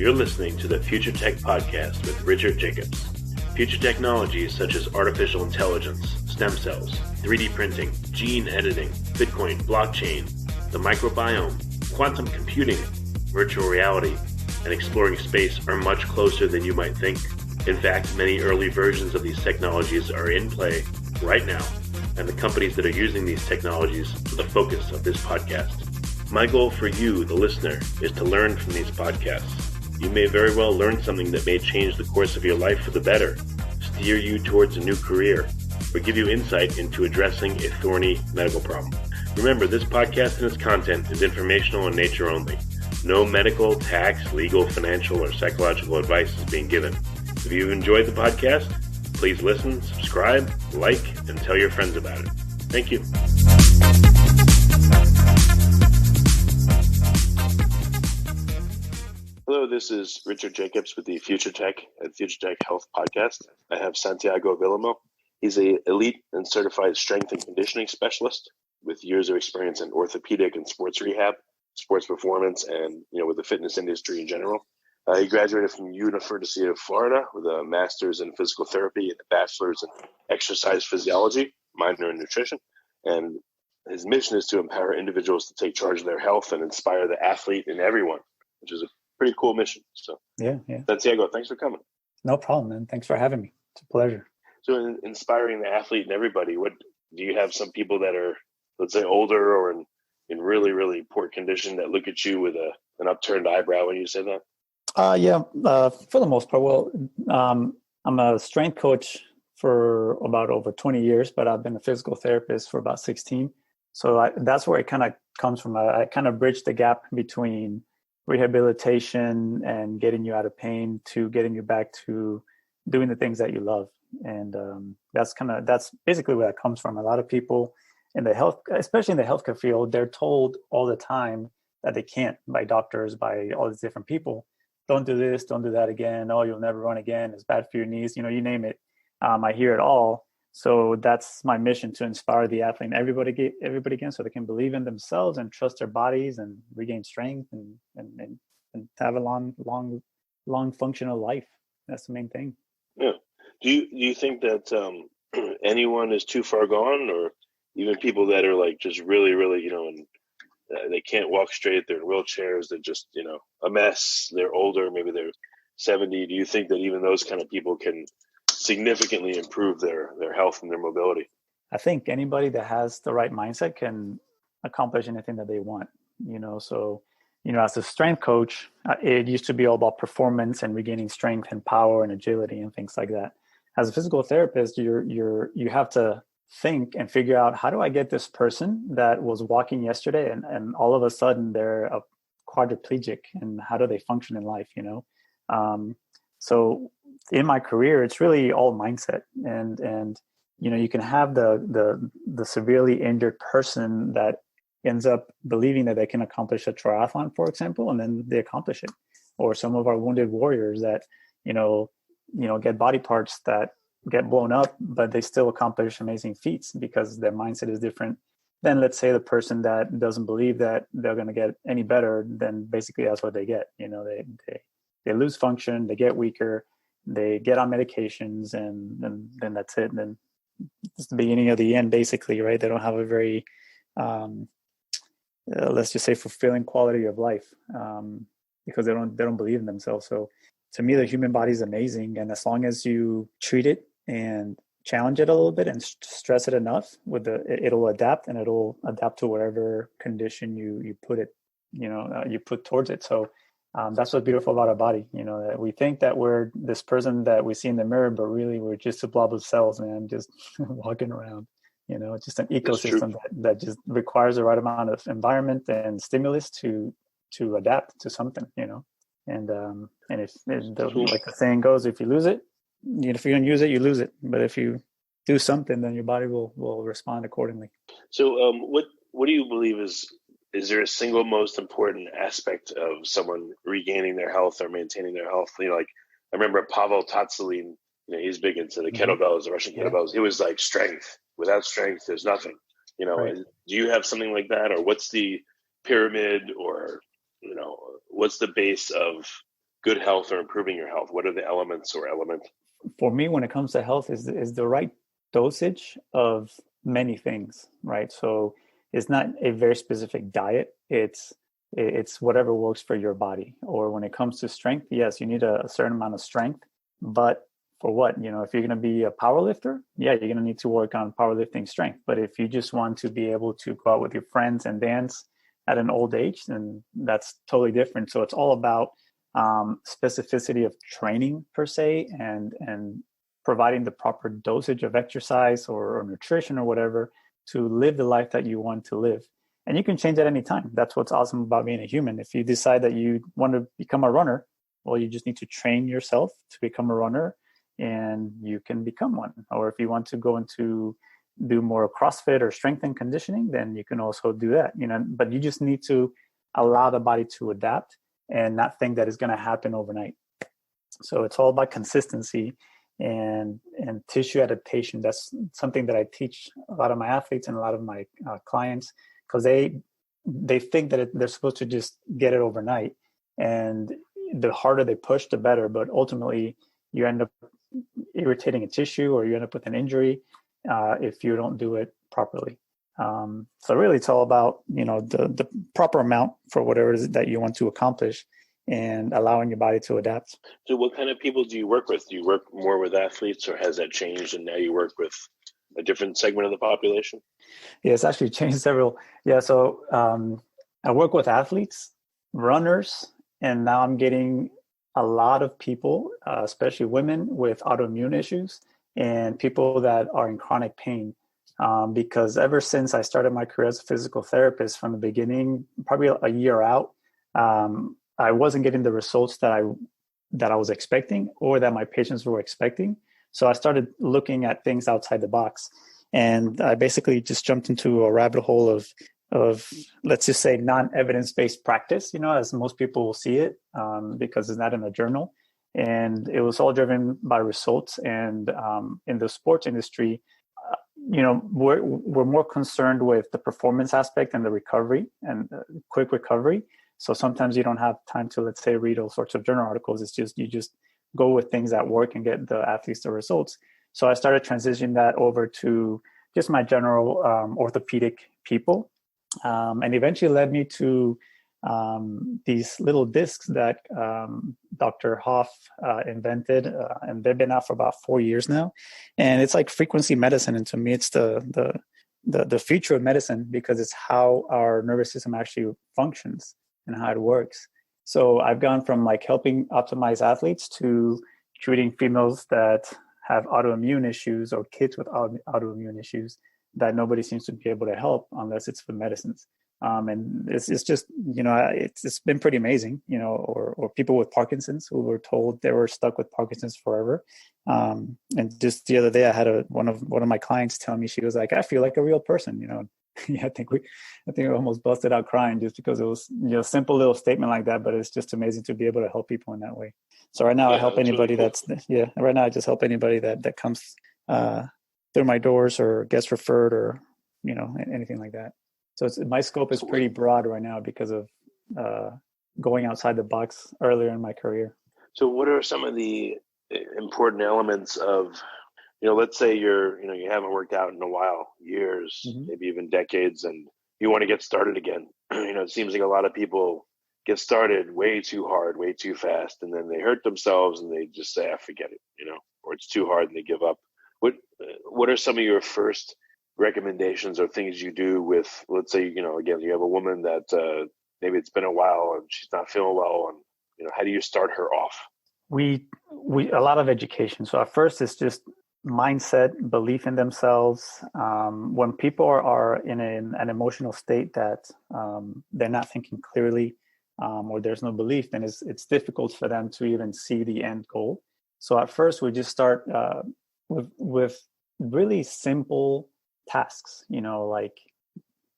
You're listening to the Future Tech Podcast with Richard Jacobs. Future technologies such as artificial intelligence, stem cells, 3D printing, gene editing, Bitcoin, blockchain, the microbiome, quantum computing, virtual reality, and exploring space are much closer than you might think. In fact, many early versions of these technologies are in play right now, and the companies that are using these technologies are the focus of this podcast. My goal for you, the listener, is to learn from these podcasts. You may very well learn something that may change the course of your life for the better, steer you towards a new career, or give you insight into addressing a thorny medical problem. Remember, this podcast and its content is informational in nature only. No medical, tax, legal, financial, or psychological advice is being given. If you've enjoyed the podcast, please listen, subscribe, like, and tell your friends about it. Thank you. Hello, this is Richard Jacobs with the Future Tech and Future Tech Health Podcast. I have Santiago Villamil. He's an elite and certified strength and conditioning specialist with years of experience in orthopedic and sports rehab, sports performance, and with the fitness industry in general. He graduated from the University of Florida with a master's in physical therapy and a bachelor's in exercise physiology, minor in nutrition. And his mission is to empower individuals to take charge of their health and inspire the athlete in everyone, which is a pretty cool mission. So, yeah. Santiago, thanks for coming. No problem, man. Thanks for having me. It's a pleasure. So, in inspiring the athlete and everybody, what do you have? Some people that are, let's say, older or in really, really poor condition that look at you with an upturned eyebrow when you say that? For the most part. Well, I'm a strength coach for about over 20 years, but I've been a physical therapist for about 16. So that's where it kind of comes from. I kind of bridge the gap between rehabilitation and getting you out of pain to getting you back to doing the things that you love. And that's basically where that comes from. A lot of people in the health, especially in the healthcare field, they're told all the time that they can't by doctors, by all these different people. Don't do this, don't do that again. Oh, you'll never run again. It's bad for your knees. You name it. I hear it all. So that's my mission, to inspire the athlete and everybody again, so they can believe in themselves and trust their bodies and regain strength and have a long functional life. That's the main thing. Yeah. Do you think that anyone is too far gone, or even people that are like just really, really, and they can't walk straight, they're in wheelchairs, they're just, a mess, they're older, maybe they're 70. Do you think that even those kind of people can significantly improve their health and their mobility? I think anybody that has the right mindset can accomplish anything that they want, So, as a strength coach, it used to be all about performance and regaining strength and power and agility and things like that. As a physical therapist, you have to think and figure out, how do I get this person that was walking yesterday and all of a sudden they're a quadriplegic, and how do they function in life? So in my career, it's really all mindset, and you can have the severely injured person that ends up believing that they can accomplish a triathlon, for example, and then they accomplish it. Or some of our wounded warriors that get body parts that get blown up, but they still accomplish amazing feats because their mindset is different than, let's say, the person that doesn't believe that they're going to get any better. Then basically that's what they get. They lose function, they get weaker, they get on medications, and then that's it. And then it's the beginning of the end, basically, right? They don't have a very, let's just say, fulfilling quality of life because they don't believe in themselves. So to me, the human body is amazing. And as long as you treat it and challenge it a little bit and stress it enough, it'll adapt, and it'll adapt to whatever condition you put it, you put towards it. So that's what's beautiful about our body, that we think that we're this person that we see in the mirror, but really we're just a blob of cells, man, just walking around, just an ecosystem that just requires the right amount of environment and stimulus to adapt to something, and if like the saying goes, if you lose it, if you don't use it, you lose it. But if you do something, then your body will respond accordingly. So what do you believe is there a single most important aspect of someone regaining their health or maintaining their health? Like I remember Pavel Tsatsouline, he's big into the kettlebells, the Russian kettlebells. It was like strength. Without strength, there's nothing. Right. Do you have something like that, or what's the pyramid, or what's the base of good health or improving your health? What are the elements or element? For me, when it comes to health, is the right dosage of many things, right? So it's not a very specific diet. It's whatever works for your body. Or when it comes to strength, yes, you need a certain amount of strength, but for what? You know, if you're going to be a power lifter, yeah, you're going to need to work on powerlifting strength. But if you just want to be able to go out with your friends and dance at an old age, then that's totally different. So it's all about specificity of training per se, and providing the proper dosage of exercise or nutrition or whatever to live the life that you want to live. And you can change at any time. That's what's awesome about being a human. If you decide that you want to become a runner, well, you just need to train yourself to become a runner, and you can become one. Or if you want to go into do more CrossFit or strength and conditioning, then you can also do that. You know, but you just need to allow the body to adapt and not think that it's going to happen overnight. So it's all about consistency and tissue adaptation. That's something that I teach a lot of my athletes and a lot of my clients, because they think that they're supposed to just get it overnight, and the harder they push, the better. But ultimately, you end up irritating a tissue, or you end up with an injury if you don't do it properly. So really, it's all about, you know, the proper amount for whatever it is that you want to accomplish, and allowing your body to adapt. So what kind of people do you work with? Do you work more with athletes, or has that changed and now you work with a different segment of the population? Yeah, it's actually changed several. Yeah, so I work with athletes, runners, and now I'm getting a lot of people, especially women with autoimmune issues and people that are in chronic pain. Because ever since I started my career as a physical therapist, from the beginning, probably a year out, I wasn't getting the results that I was expecting, or that my patients were expecting. So I started looking at things outside the box, and I basically just jumped into a rabbit hole of let's just say non-evidence-based practice, you know, as most people will see it, because it's not in a journal. And it was all driven by results. And in the sports industry, you know, we're more concerned with the performance aspect and the recovery and quick recovery. So sometimes you don't have time to, let's say, read all sorts of journal articles. It's just, you just go with things that work and get the athletes the results. So I started transitioning that over to just my general orthopedic people. And eventually led me to these little discs that Dr. Hoff invented, and they've been out for about 4 years now. And it's like frequency medicine, and to me, it's the future of medicine, because it's how our nervous system actually functions and how it works. So I've gone from like helping optimize athletes to treating females that have autoimmune issues, or kids with autoimmune issues that nobody seems to be able to help unless it's with medicines. And it's just, you know, it's been pretty amazing, you know, or people with Parkinson's who were told they were stuck with Parkinson's forever. And just the other day, I had one of my clients tell me, she was like, I feel like a real person, you know. Yeah, I think we almost busted out crying, just because it was, you know, a simple little statement like that, but it's just amazing to be able to help people in that way. So right now, I help anybody really cool. Right now I just help anybody that comes through my doors or gets referred, or, you know, anything like that. So my scope is pretty broad right now because of going outside the box earlier in my career. So what are some of the important elements of, you know, let's say you haven't worked out in a while, years, maybe even decades, and you want to get started again. You know, it seems like a lot of people get started way too hard, way too fast, and then they hurt themselves and they just say, forget it, you know, or it's too hard and they give up. What are some of your first recommendations or things you do with, let's say, you know, again, you have a woman that maybe it's been a while and she's not feeling well, and, you know, how do you start her off? We a lot of education. So at first, it's just mindset, belief in themselves. When people are in an emotional state that they're not thinking clearly, or there's no belief, then it's difficult for them to even see the end goal. So at first, we just start with really simple tasks, you know, like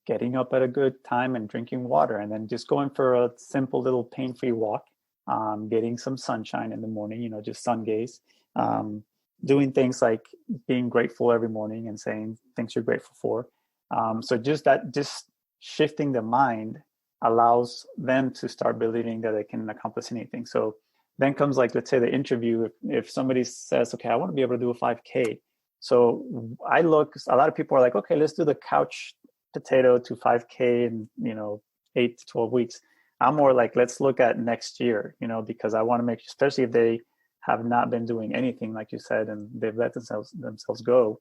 getting up at a good time and drinking water, and then just going for a simple little pain-free walk, getting some sunshine in the morning, you know, just sun gaze, doing things like being grateful every morning and saying things you're grateful for. So just shifting the mind allows them to start believing that they can accomplish anything. So then comes like, let's say the interview, if somebody says, okay, I want to be able to do a 5K. So a lot of people are like, okay, let's do the couch potato to 5K in, 8 to 12 weeks. I'm more like, let's look at next year, because I want to make, especially if they have not been doing anything, like you said, and they've let themselves go.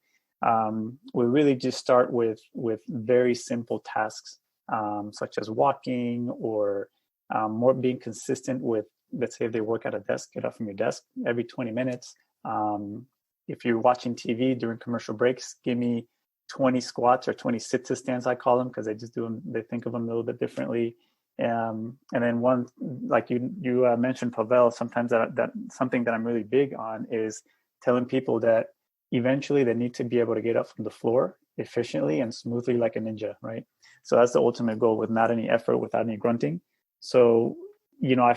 We really just start with very simple tasks, such as walking, or more being consistent with, let's say if they work at a desk, get up from your desk every 20 minutes. If you're watching TV during commercial breaks, give me 20 squats or 20 sit-to-stands, I call them, because they think of them a little bit differently. And then one, like you mentioned, Pavel, sometimes that something that I'm really big on is telling people that eventually they need to be able to get up from the floor efficiently and smoothly like a ninja, right? So that's the ultimate goal, with not any effort, without any grunting. So, I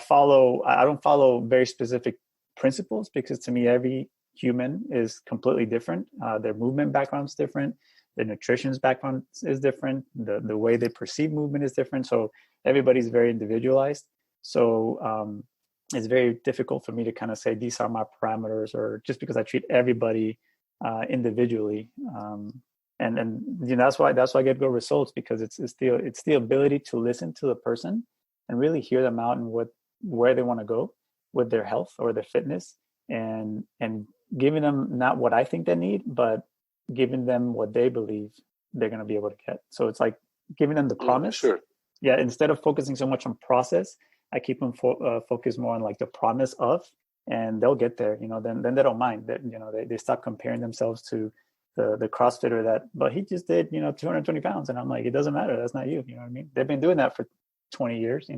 don't follow very specific principles, because to me, every human is completely different. Their movement background is different. Their nutrition's background is different. The way they perceive movement is different. So everybody's very individualized. So it's very difficult for me to kind of say these are my parameters, or just because I treat everybody individually. And that's why I get good results, because it's the ability to listen to the person and really hear them out and where they want to go with their health or their fitness, and giving them not what I think they need, but giving them what they believe they're going to be able to get. So it's like giving them the promise. Sure. Yeah. Instead of focusing so much on process, I keep them focused more on like the promise of, and they'll get there. Then they don't mind that. They stop comparing themselves to the CrossFitter but he just did 220 pounds, and I'm like, it doesn't matter. That's not you. You know what I mean? They've been doing that for 20 years.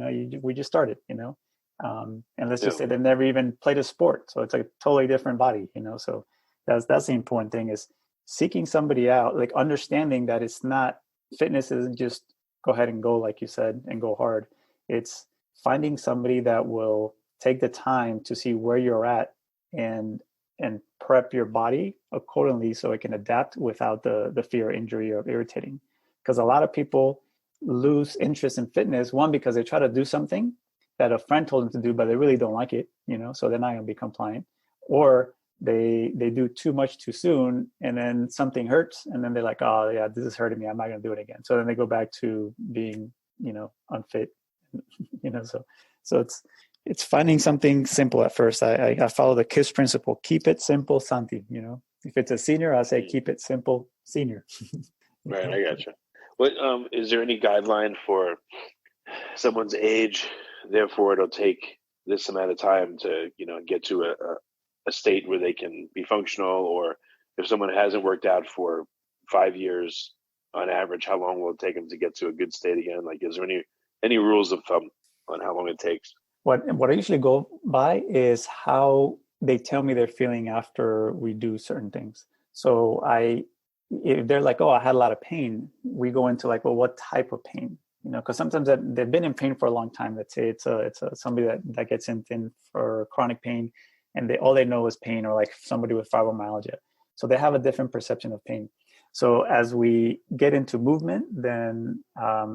We just started. And let's just say they've never even played a sport, so it's like a totally different body. So that's the important thing, is seeking somebody out, like understanding that it's not, fitness isn't just go ahead and go, like you said, and go hard. It's finding somebody that will take the time to see where you're at and prep your body accordingly, so it can adapt without the fear of injury or irritating. Because a lot of people lose interest in fitness, one, because they try to do something that a friend told them to do, but they really don't like it, so they're not going to be compliant, or they do too much too soon, and then something hurts, and then they're like, oh yeah, this is hurting me, I'm not going to do it again. So then they go back to being unfit. So it's finding something simple at first. I follow the KISS principle: keep it simple, Santi. If it's a senior, I'll say keep it simple, senior. Right, I gotcha. What is there any guideline for someone's age? Therefore, it'll take this amount of time to get to a state where they can be functional. Or if someone hasn't worked out for 5 years on average, how long will it take them to get to a good state again? Like, is there any rules of thumb on how long it takes? What I usually go by is how they tell me they're feeling after we do certain things. So if they're like, oh, I had a lot of pain, we go into like, well, what type of pain? Because sometimes they've been in pain for a long time. Let's say it's somebody that gets in for chronic pain, and all they know is pain, or like somebody with fibromyalgia. So they have a different perception of pain. So as we get into movement, then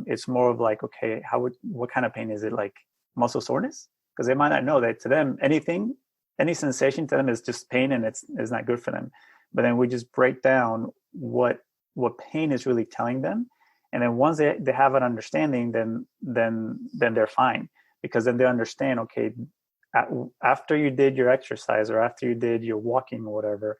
it's more of like, okay, what kind of pain is it? Like muscle soreness? Because they might not know that to them, any sensation to them is just pain, and it's not good for them. But then we just break down what pain is really telling them. And then once they have an understanding, then they're fine, because then they understand, okay, after you did your exercise, or after you did your walking or whatever,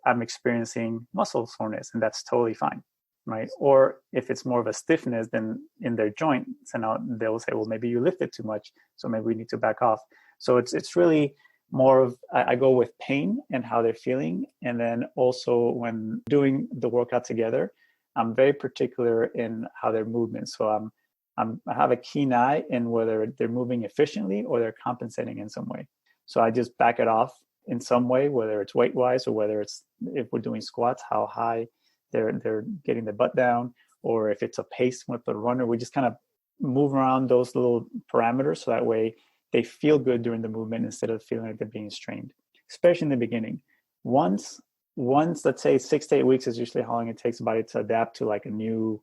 I'm experiencing muscle soreness, and that's totally fine, right? Or if it's more of a stiffness than in their joint, so now they'll say, well, maybe you lifted too much, so maybe we need to back off. So it's really more of, I go with pain and how they're feeling. And then also when doing the workout together, I'm very particular in how their movement. So I have a keen eye in whether they're moving efficiently or they're compensating in some way. So I just back it off in some way, whether it's weight wise, or whether it's, if we're doing squats, how high they're getting the butt down, or if it's a pace with the runner, we just kind of move around those little parameters, so that way they feel good during the movement instead of feeling like they're being strained, especially in the beginning. Once, let's say 6 to 8 weeks is usually how long it takes a body to adapt to like a new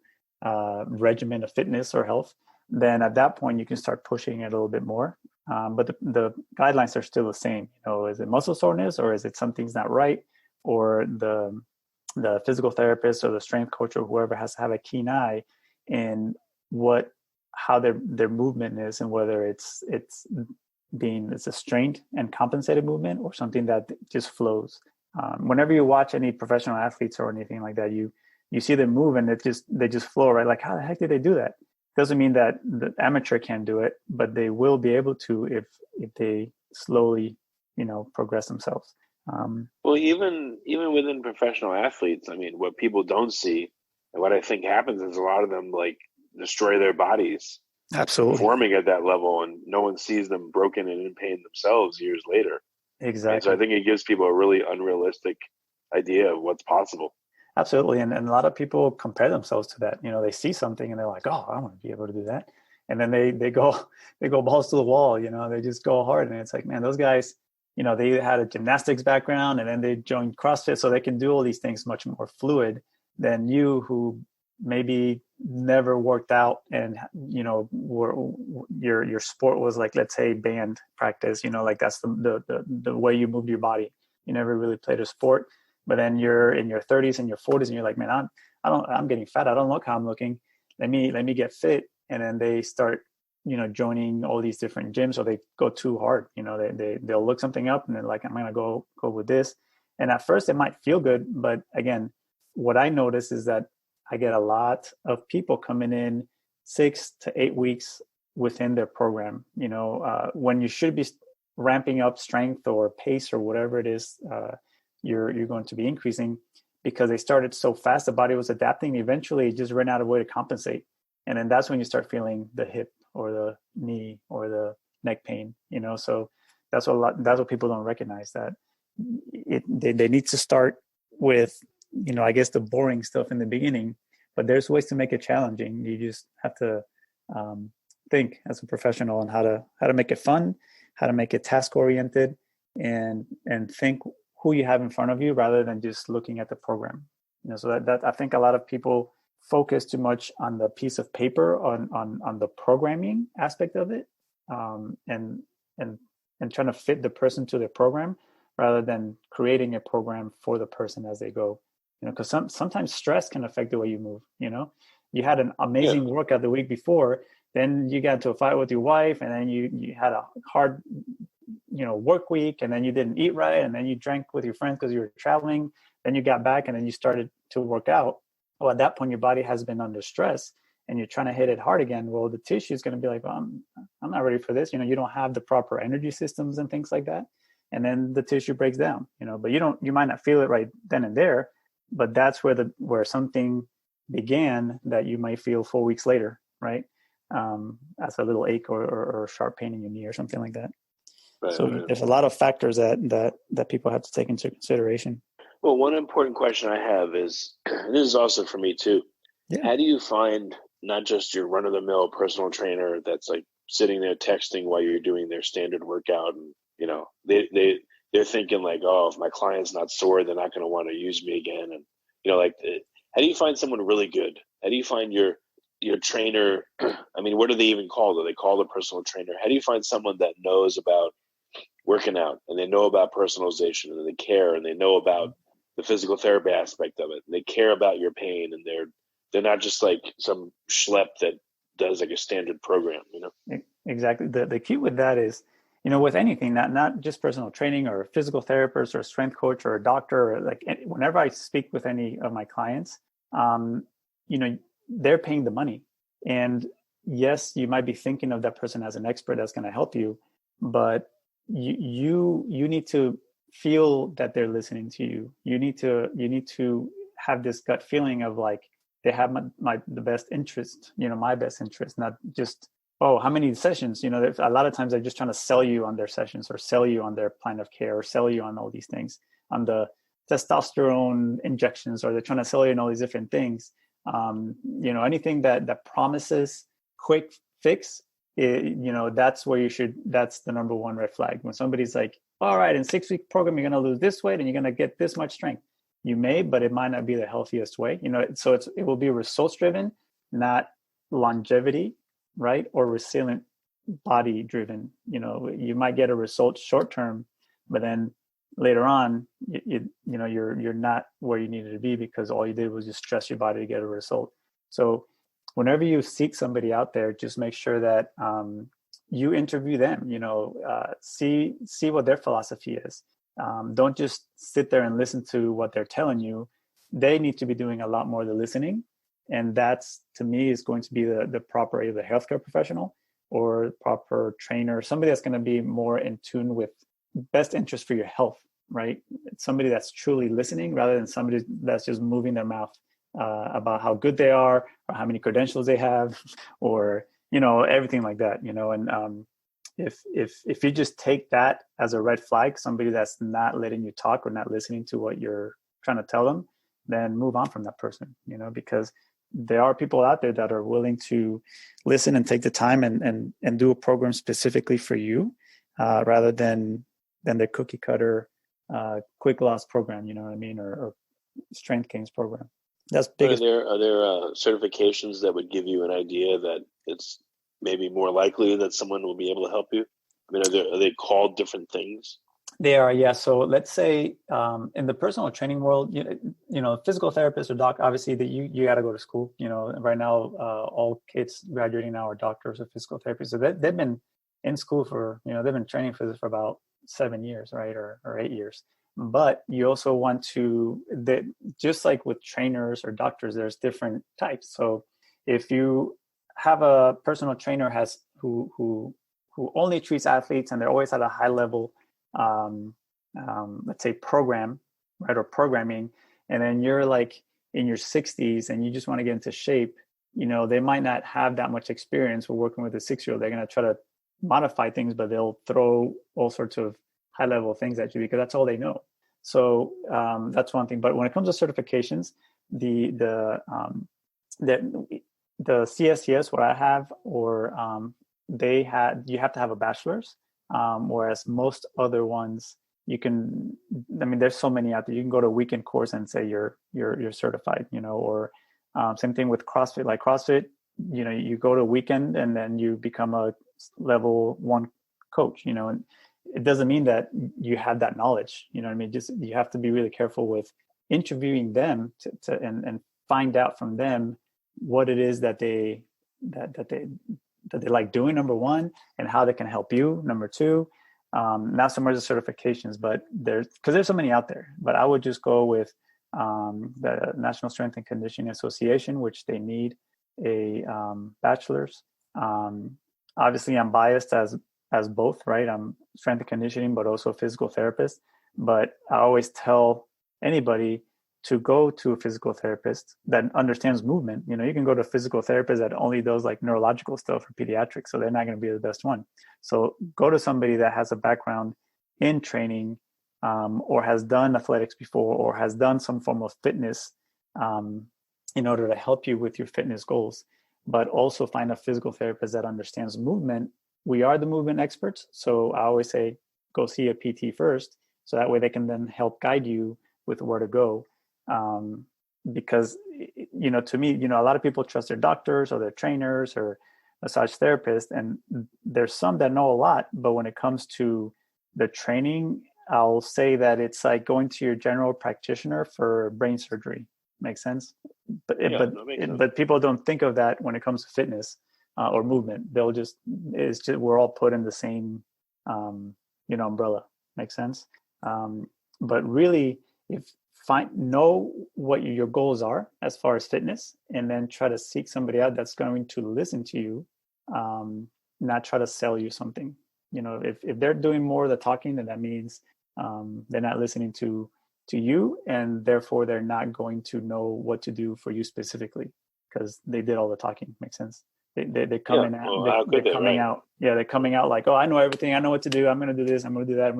regimen of fitness or health. Then at that point, you can start pushing it a little bit more. but the guidelines are still the same. Is it muscle soreness, or is it something's not right, or the physical therapist or the strength coach or whoever has to have a keen eye in how their movement is, and whether it's a strained and compensated movement or something that just flows. Whenever you watch any professional athletes or anything like that, you see them move and they just flow, right? Like, how the heck did they do that? Doesn't mean that the amateur can't do it, but they will be able to if they slowly, progress themselves. Well, even within professional athletes, I mean, what people don't see, and what I think happens is a lot of them like destroy their bodies. Absolutely. Performing at that level, and no one sees them broken and in pain themselves years later. Exactly. And so I think it gives people a really unrealistic idea of what's possible. Absolutely. And a lot of people compare themselves to that. They see something and they're like, oh, I want to be able to do that. And then they go balls to the wall, they just go hard. And it's like, man, those guys, they had a gymnastics background and then they joined CrossFit, so they can do all these things much more fluid than you, who maybe never worked out and, your sport was like, let's say, band practice, like that's the way you moved your body. You never really played a sport. But then you're in your 30s and your 40s and you're like, man, I'm getting fat. I don't look how I'm looking. Let me get fit. And then they start, joining all these different gyms, or they go too hard. They'll look something up and they're like, I'm going to go with this. And at first it might feel good. But again, what I notice is that I get a lot of people coming in 6 to 8 weeks within their program, when you should be ramping up strength or pace or whatever it is, you're going to be increasing, because they started so fast, the body was adapting. Eventually it just ran out of way to compensate. And then that's when you start feeling the hip or the knee or the neck pain, so that's what people don't recognize, that they need to start with, I guess, the boring stuff in the beginning, but there's ways to make it challenging. You just have to think as a professional on how to make it fun, how to make it task oriented, and think who you have in front of you rather than just looking at the program. So that I think a lot of people focus too much on the piece of paper, on the programming aspect of it, and trying to fit the person to the program rather than creating a program for the person as they go. Because sometimes stress can affect the way you move. You had an amazing workout the week before, then you got into a fight with your wife, and then you had a hard work week, and then you didn't eat right, and then you drank with your friends because you were traveling, then you got back and then you started to work out. Well, at that point your body has been under stress and you're trying to hit it hard again. Well, the tissue is going to be like, well, I'm not ready for this. You don't have the proper energy systems and things like that, and then the tissue breaks down. But you might not feel it right then and there, but that's where something began that you might feel 4 weeks later, right? As a little ache or sharp pain in your knee or something like that. Right, so there's a lot of factors that people have to take into consideration. Well, one important question I have is, and this is also for me too, how do you find not just your run-of-the-mill personal trainer that's like sitting there texting while you're doing their standard workout, and they're thinking like, oh, if my client's not sore, they're not going to want to use me again, and how do you find someone really good? How do you find your trainer? I mean, what do they even call it? They call the personal trainer. How do you find someone that knows about working out, and they know about personalization, and they care, and they know about the physical therapy aspect of it, and they care about your pain, and they're not just like some schlep that does like a standard program, Exactly. The key with that is, with anything, not just personal training or physical therapist or strength coach or a doctor, or like whenever I speak with any of my clients, they're paying the money. And yes, you might be thinking of that person as an expert that's going to help you, but you need to feel that they're listening to you. You need to have this gut feeling of like, they have the best interest, my best interest, not just, oh, how many sessions? A lot of times they're just trying to sell you on their sessions, or sell you on their plan of care, or sell you on all these things, on the testosterone injections, or they're trying to sell you on all these different things. Anything that promises quick fix, that's the number one red flag. When somebody's like, all right, in 6-week program, you're going to lose this weight and you're going to get this much strength. You may, but it might not be the healthiest way, so it will be results driven, not longevity, right? Or body driven. You might get a result short term, but then later on, you're not where you needed to be because all you did was just stress your body to get a result. So whenever you seek somebody out there, just make sure that you interview them. See what their philosophy is. Don't just sit there and listen to what they're telling you. They need to be doing a lot more of the listening. And that's, to me, is going to be the proper either healthcare professional or proper trainer, somebody that's going to be more in tune with best interest for your health, right? It's somebody that's truly listening rather than somebody that's just moving their mouth about how good they are or how many credentials they have or, everything like that, and if you just take that as a red flag, somebody that's not letting you talk or not listening to what you're trying to tell them, then move on from that person, because there are people out there that are willing to listen and take the time and do a program specifically for you, rather than the cookie cutter, quick loss program, or strength gains program. That's biggest. Are there certifications that would give you an idea that it's maybe more likely that someone will be able to help you? I mean, are they called different things? They are, yeah. So let's say in the personal training world, physical therapist or doc, obviously that you got to go to school. Right now, all kids graduating now are doctors or physical therapists. So they've been in school for, they've been training for this for about 7 years, right, or 8 years. But you also want to, just like with trainers or doctors, there's different types. So if you have a personal trainer who only treats athletes and they're always at a high level, let's say program, right, or programming, and then you're like in your 60s and you just want to get into shape, they might not have that much experience with working with a 6-year-old. They're going to try to modify things, but they'll throw all sorts of high level things at you because that's all they know. So that's one thing. But when it comes to certifications, the CSCS, what I have, or you have to have a bachelor's, whereas most other ones there's so many out there. You can go to a weekend course and say you're certified, or same thing with CrossFit. Like CrossFit, you go to a weekend and then you become a level 1 coach, and it doesn't mean that you have that knowledge. Just you have to be really careful with interviewing them and find out from them what it is that they like doing, number one, and how they can help you, number two. Not so much the certifications, but there's so many out there. But I would just go with the National Strength and Conditioning Association, which they need a bachelor's. Obviously, I'm biased as both, right? I'm strength and conditioning, but also a physical therapist. But I always tell anybody to go to a physical therapist that understands movement. You can go to a physical therapist that only does like neurological stuff for pediatrics, so they're not going to be the best one. So go to somebody that has a background in training, or has done athletics before, or has done some form of fitness, in order to help you with your fitness goals. But also find a physical therapist that understands movement. We are the movement experts, so I always say go see a PT first, so that way they can then help guide you with where to go. Because to me, a lot of people trust their doctors or their trainers or massage therapists, and there's some that know a lot, but when it comes to the training, I'll say that it's like going to your general practitioner for brain surgery. Makes sense? But people don't think of that when it comes to fitness or movement. We're all put in the same umbrella. Makes sense? But really, know what your goals are as far as fitness, and then try to seek somebody out that's going to listen to you, not try to sell you something. If they're doing more of the talking, then that means they're not listening to you, and therefore they're not going to know what to do for you specifically because they did all the talking. Makes sense? They're coming out. Yeah, they're coming out like, oh, I know everything. I know what to do. I'm going to do this. I'm going to do that.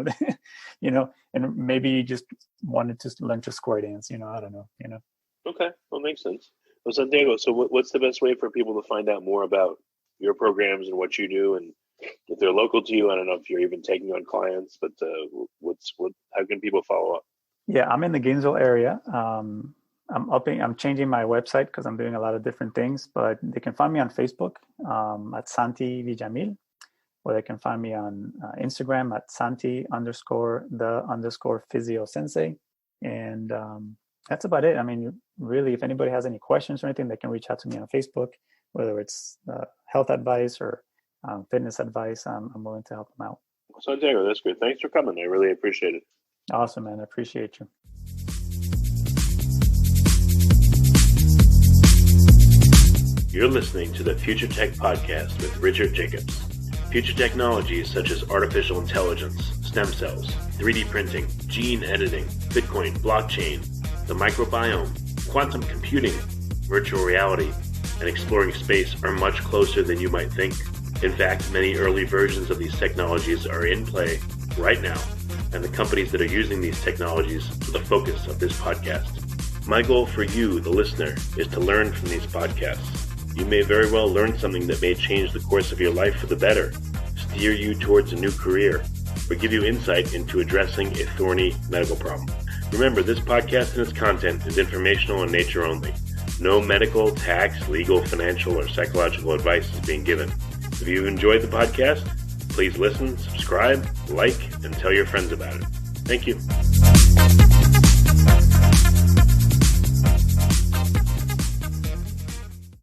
And maybe you just wanted to learn to square dance. I don't know. Okay, well, makes sense. Well, Santiago, so what's the best way for people to find out more about your programs and what you do? And if they're local to you, I don't know if you're even taking on clients, but how can people follow up? Yeah, I'm in the Gainesville area. I'm changing my website because I'm doing a lot of different things, but they can find me on Facebook at Santi Villamil. or they can find me on Instagram at Santi_the_physio-sensei. And that's about it. I mean, really, if anybody has any questions or anything, they can reach out to me on Facebook, whether it's health advice or fitness advice. I'm willing to help them out. Santiago, that's great. Thanks for coming. I really appreciate it. Awesome, man. I appreciate you. You're listening to the Future Tech Podcast with Richard Jacobs. Future technologies such as artificial intelligence, stem cells, 3D printing, gene editing, Bitcoin, blockchain, the microbiome, quantum computing, virtual reality, and exploring space are much closer than you might think. In fact, many early versions of these technologies are in play right now, and the companies that are using these technologies are the focus of this podcast. My goal for you, the listener, is to learn from these podcasts. You may very well learn something that may change the course of your life for the better, steer you towards a new career, or give you insight into addressing a thorny medical problem. Remember, this podcast and its content is informational in nature only. No medical, tax, legal, financial, or psychological advice is being given. If you enjoyed the podcast, please listen, subscribe, like, and tell your friends about it. Thank you.